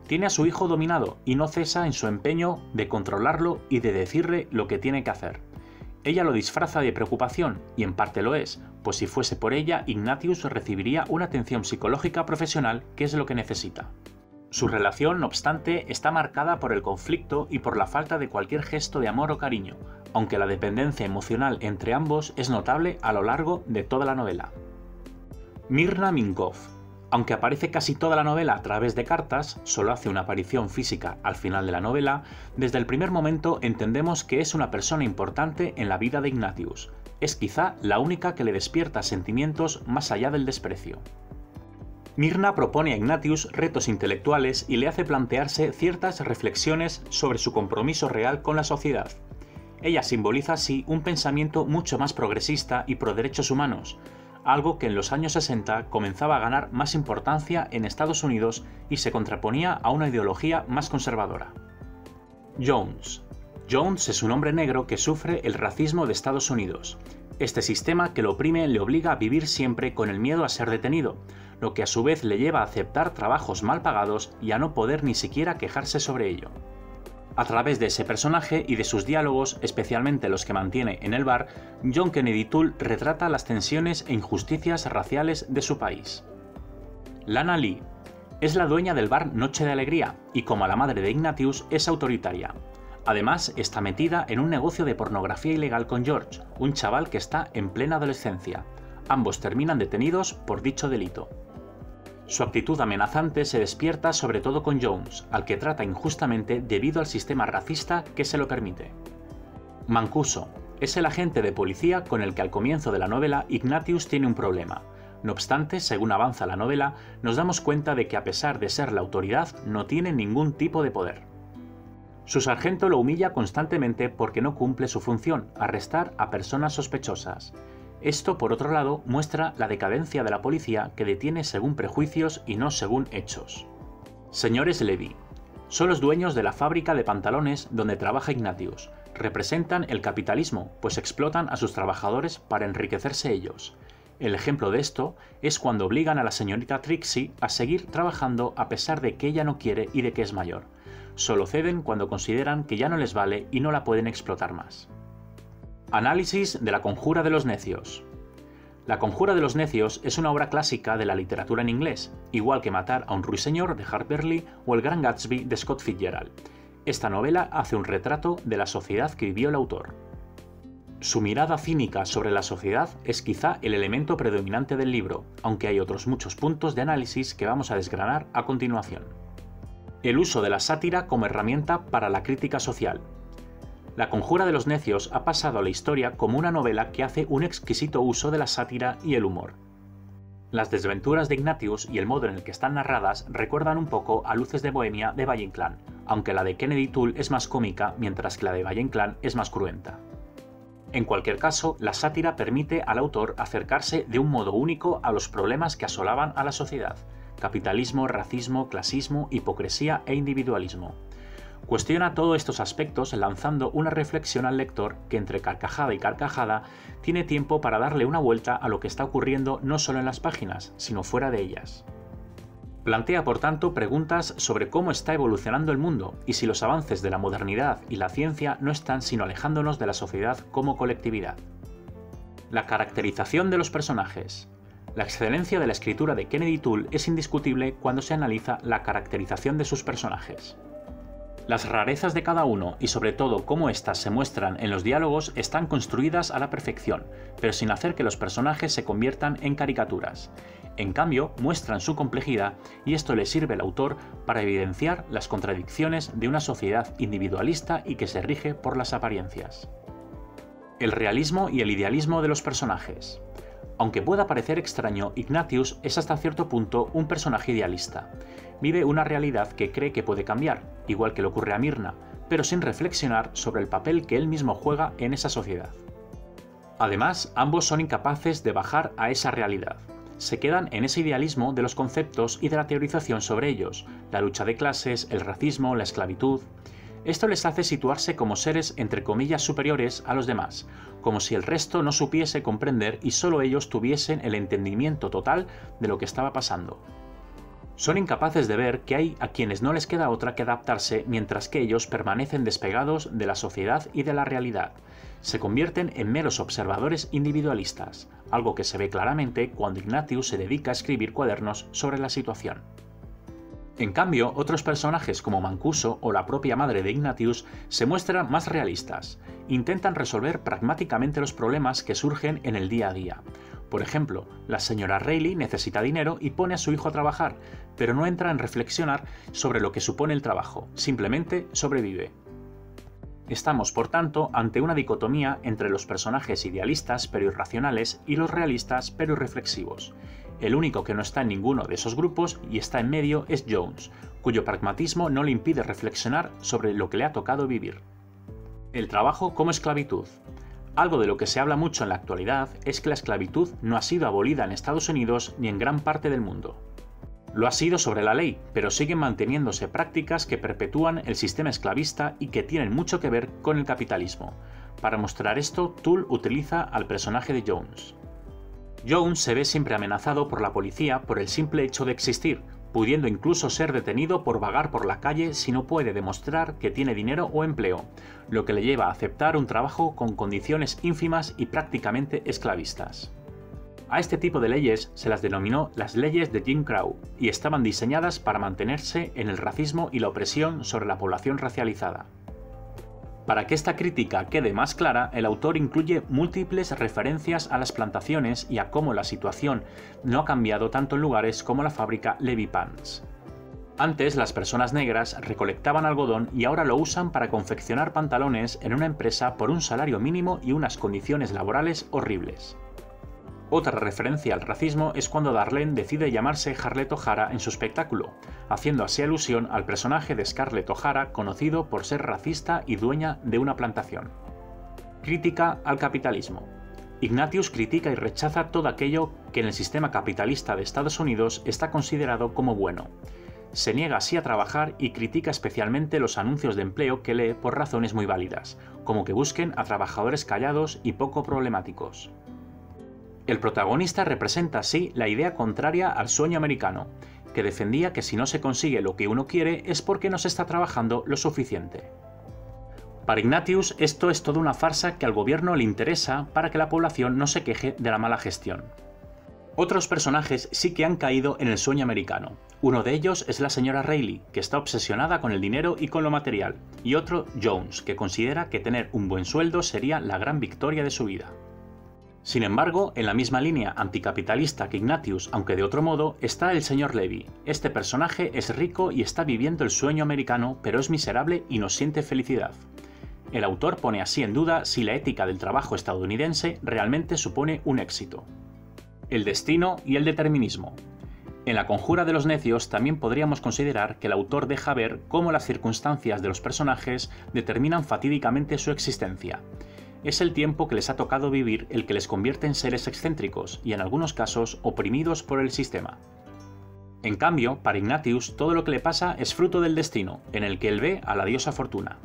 Tiene a su hijo dominado y no cesa en su empeño de controlarlo y de decirle lo que tiene que hacer. Ella lo disfraza de preocupación, y en parte lo es, pues si fuese por ella, Ignatius recibiría una atención psicológica profesional, que es lo que necesita. Su relación, no obstante, está marcada por el conflicto y por la falta de cualquier gesto de amor o cariño, aunque la dependencia emocional entre ambos es notable a lo largo de toda la novela. Myrna Minkov. Aunque aparece casi toda la novela a través de cartas, solo hace una aparición física al final de la novela, desde el primer momento entendemos que es una persona importante en la vida de Ignatius. Es quizá la única que le despierta sentimientos más allá del desprecio. Myrna propone a Ignatius retos intelectuales y le hace plantearse ciertas reflexiones sobre su compromiso real con la sociedad. Ella simboliza así un pensamiento mucho más progresista y pro derechos humanos, algo que en los años 60 comenzaba a ganar más importancia en Estados Unidos y se contraponía a una ideología más conservadora. Jones. Jones es un hombre negro que sufre el racismo de Estados Unidos. Este sistema que lo oprime le obliga a vivir siempre con el miedo a ser detenido, lo que a su vez le lleva a aceptar trabajos mal pagados y a no poder ni siquiera quejarse sobre ello. A través de ese personaje y de sus diálogos, especialmente los que mantiene en el bar, John Kennedy Toole retrata las tensiones e injusticias raciales de su país. Lana Lee. Es la dueña del bar Noche de Alegría y, como a la madre de Ignatius, es autoritaria. Además, está metida en un negocio de pornografía ilegal con George, un chaval que está en plena adolescencia. Ambos terminan detenidos por dicho delito. Su actitud amenazante se despierta sobre todo con Jones, al que trata injustamente debido al sistema racista que se lo permite. Mancuso. Es el agente de policía con el que al comienzo de la novela Ignatius tiene un problema. No obstante, según avanza la novela, nos damos cuenta de que a pesar de ser la autoridad, no tiene ningún tipo de poder. Su sargento lo humilla constantemente porque no cumple su función, arrestar a personas sospechosas. Esto, por otro lado, muestra la decadencia de la policía que detiene según prejuicios y no según hechos. Señores Levy. Son los dueños de la fábrica de pantalones donde trabaja Ignatius. Representan el capitalismo, pues explotan a sus trabajadores para enriquecerse ellos. El ejemplo de esto es cuando obligan a la señorita Trixie a seguir trabajando a pesar de que ella no quiere y de que es mayor. Solo ceden cuando consideran que ya no les vale y no la pueden explotar más. Análisis de La conjura de los necios. La conjura de los necios es una obra clásica de la literatura en inglés, igual que Matar a un ruiseñor de Harper Lee o El Gran Gatsby de Scott Fitzgerald. Esta novela hace un retrato de la sociedad que vivió el autor. Su mirada cínica sobre la sociedad es quizá el elemento predominante del libro, aunque hay otros muchos puntos de análisis que vamos a desgranar a continuación. El uso de la sátira como herramienta para la crítica social. La conjura de los necios ha pasado a la historia como una novela que hace un exquisito uso de la sátira y el humor. Las desventuras de Ignatius y el modo en el que están narradas recuerdan un poco a Luces de Bohemia de Valle Inclán, aunque la de Kennedy Toole es más cómica mientras que la de Valle Inclán es más cruenta. En cualquier caso, la sátira permite al autor acercarse de un modo único a los problemas que asolaban a la sociedad: capitalismo, racismo, clasismo, hipocresía e individualismo. Cuestiona todos estos aspectos lanzando una reflexión al lector que entre carcajada y carcajada tiene tiempo para darle una vuelta a lo que está ocurriendo no solo en las páginas, sino fuera de ellas. Plantea, por tanto, preguntas sobre cómo está evolucionando el mundo y si los avances de la modernidad y la ciencia no están sino alejándonos de la sociedad como colectividad. La caracterización de los personajes. La excelencia de la escritura de Kennedy Toole es indiscutible cuando se analiza la caracterización de sus personajes. Las rarezas de cada uno y sobre todo cómo éstas se muestran en los diálogos están construidas a la perfección, pero sin hacer que los personajes se conviertan en caricaturas. En cambio, muestran su complejidad y esto le sirve al autor para evidenciar las contradicciones de una sociedad individualista y que se rige por las apariencias. El realismo y el idealismo de los personajes. Aunque pueda parecer extraño, Ignatius es hasta cierto punto un personaje idealista. Vive una realidad que cree que puede cambiar, igual que le ocurre a Myrna, pero sin reflexionar sobre el papel que él mismo juega en esa sociedad. Además, ambos son incapaces de bajar a esa realidad. Se quedan en ese idealismo de los conceptos y de la teorización sobre ellos, la lucha de clases, el racismo, la esclavitud. Esto les hace situarse como seres entre comillas superiores a los demás, como si el resto no supiese comprender y solo ellos tuviesen el entendimiento total de lo que estaba pasando. Son incapaces de ver que hay a quienes no les queda otra que adaptarse mientras que ellos permanecen despegados de la sociedad y de la realidad. Se convierten en meros observadores individualistas, algo que se ve claramente cuando Ignatius se dedica a escribir cuadernos sobre la situación. En cambio, otros personajes como Mancuso o la propia madre de Ignatius se muestran más realistas. Intentan resolver pragmáticamente los problemas que surgen en el día a día. Por ejemplo, la señora Reilly necesita dinero y pone a su hijo a trabajar, pero no entra en reflexionar sobre lo que supone el trabajo, simplemente sobrevive. Estamos, por tanto, ante una dicotomía entre los personajes idealistas pero irracionales y los realistas pero irreflexivos. El único que no está en ninguno de esos grupos y está en medio es Jones, cuyo pragmatismo no le impide reflexionar sobre lo que le ha tocado vivir. El trabajo como esclavitud. Algo de lo que se habla mucho en la actualidad es que la esclavitud no ha sido abolida en Estados Unidos ni en gran parte del mundo. Lo ha sido sobre la ley, pero siguen manteniéndose prácticas que perpetúan el sistema esclavista y que tienen mucho que ver con el capitalismo. Para mostrar esto, Toole utiliza al personaje de Jones. Jones se ve siempre amenazado por la policía por el simple hecho de existir, pudiendo incluso ser detenido por vagar por la calle si no puede demostrar que tiene dinero o empleo, lo que le lleva a aceptar un trabajo con condiciones ínfimas y prácticamente esclavistas. A este tipo de leyes se las denominó las leyes de Jim Crow y estaban diseñadas para mantenerse en el racismo y la opresión sobre la población racializada. Para que esta crítica quede más clara, el autor incluye múltiples referencias a las plantaciones y a cómo la situación no ha cambiado tanto en lugares como la fábrica Levy Pants. Antes las personas negras recolectaban algodón y ahora lo usan para confeccionar pantalones en una empresa por un salario mínimo y unas condiciones laborales horribles. Otra referencia al racismo es cuando Darlene decide llamarse Scarlett O'Hara en su espectáculo, haciendo así alusión al personaje de Scarlett O'Hara conocido por ser racista y dueña de una plantación. Crítica al capitalismo. Ignatius critica y rechaza todo aquello que en el sistema capitalista de Estados Unidos está considerado como bueno. Se niega así a trabajar y critica especialmente los anuncios de empleo que lee por razones muy válidas, como que busquen a trabajadores callados y poco problemáticos. El protagonista representa así la idea contraria al sueño americano, que defendía que si no se consigue lo que uno quiere es porque no se está trabajando lo suficiente. Para Ignatius, esto es toda una farsa que al gobierno le interesa para que la población no se queje de la mala gestión. Otros personajes sí que han caído en el sueño americano. Uno de ellos es la señora Reilly, que está obsesionada con el dinero y con lo material, y otro, Jones, que considera que tener un buen sueldo sería la gran victoria de su vida. Sin embargo, en la misma línea anticapitalista que Ignatius, aunque de otro modo, está el señor Levy. Este personaje es rico y está viviendo el sueño americano, pero es miserable y no siente felicidad. El autor pone así en duda si la ética del trabajo estadounidense realmente supone un éxito. El destino y el determinismo. En La conjura de los necios también podríamos considerar que el autor deja ver cómo las circunstancias de los personajes determinan fatídicamente su existencia. Es el tiempo que les ha tocado vivir el que les convierte en seres excéntricos y en algunos casos oprimidos por el sistema. En cambio, para Ignatius todo lo que le pasa es fruto del destino, en el que él ve a la diosa Fortuna.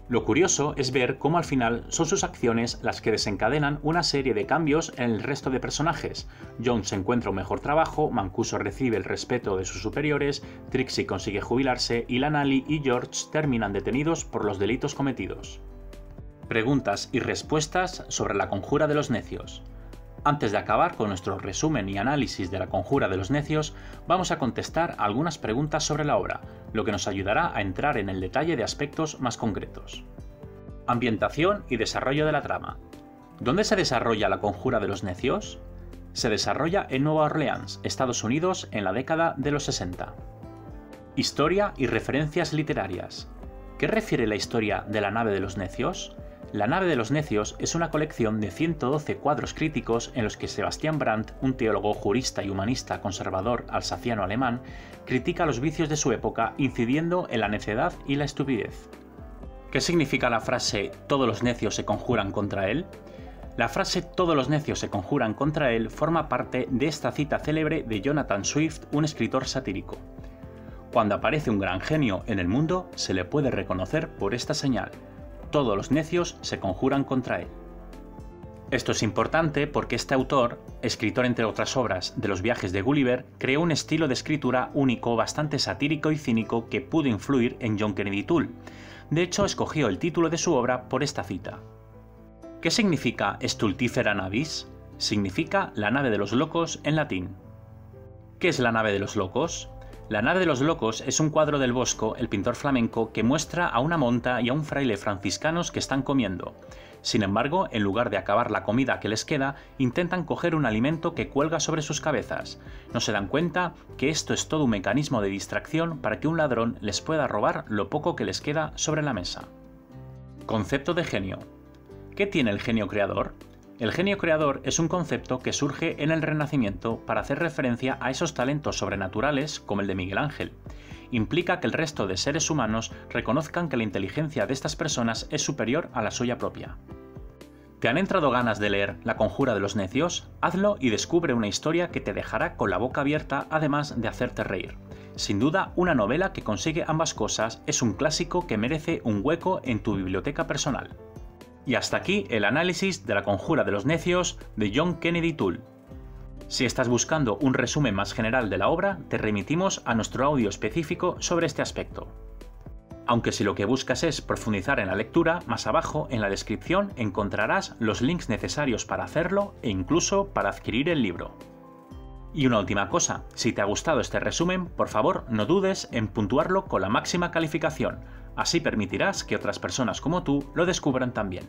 Lo curioso es ver cómo al final son sus acciones las que desencadenan una serie de cambios en el resto de personajes. Jones encuentra un mejor trabajo, Mancuso recibe el respeto de sus superiores, Trixie consigue jubilarse y Lanali y George terminan detenidos por los delitos cometidos. Preguntas y respuestas sobre La conjura de los necios. Antes de acabar con nuestro resumen y análisis de La conjura de los necios, vamos a contestar algunas preguntas sobre la obra, lo que nos ayudará a entrar en el detalle de aspectos más concretos. Ambientación y desarrollo de la trama. ¿Dónde se desarrolla La conjura de los necios? Se desarrolla en Nueva Orleans, Estados Unidos, en la década de los 60. Historia y referencias literarias. ¿Qué refiere la historia de La nave de los necios? La nave de los necios es una colección de 112 cuadros críticos en los que Sebastian Brandt, un teólogo, jurista y humanista conservador alsaciano-alemán, critica los vicios de su época incidiendo en la necedad y la estupidez. ¿Qué significa la frase «todos los necios se conjuran contra él»? La frase «todos los necios se conjuran contra él» forma parte de esta cita célebre de Jonathan Swift, un escritor satírico. Cuando aparece un gran genio en el mundo, se le puede reconocer por esta señal. Todos los necios se conjuran contra él. Esto es importante porque este autor, escritor entre otras obras de los viajes de Gulliver, creó un estilo de escritura único bastante satírico y cínico que pudo influir en John Kennedy Toole. De hecho, escogió el título de su obra por esta cita. ¿Qué significa Stultifera navis? Significa la nave de los locos en latín. ¿Qué es la nave de los locos? La nave de los locos es un cuadro del Bosco, el pintor flamenco, que muestra a una monta y a un fraile franciscanos que están comiendo. Sin embargo, en lugar de acabar la comida que les queda, intentan coger un alimento que cuelga sobre sus cabezas. No se dan cuenta que esto es todo un mecanismo de distracción para que un ladrón les pueda robar lo poco que les queda sobre la mesa. Concepto de genio. ¿Qué tiene el genio creador? El genio creador es un concepto que surge en el Renacimiento para hacer referencia a esos talentos sobrenaturales como el de Miguel Ángel. Implica que el resto de seres humanos reconozcan que la inteligencia de estas personas es superior a la suya propia. ¿Te han entrado ganas de leer La conjura de los necios? Hazlo y descubre una historia que te dejará con la boca abierta, además de hacerte reír. Sin duda, una novela que consigue ambas cosas es un clásico que merece un hueco en tu biblioteca personal. Y hasta aquí el análisis de La conjura de los necios de John Kennedy Toole. Si estás buscando un resumen más general de la obra, te remitimos a nuestro audio específico sobre este aspecto. Aunque si lo que buscas es profundizar en la lectura, más abajo en la descripción encontrarás los links necesarios para hacerlo e incluso para adquirir el libro. Y una última cosa, si te ha gustado este resumen, por favor no dudes en puntuarlo con la máxima calificación, así permitirás que otras personas como tú lo descubran también.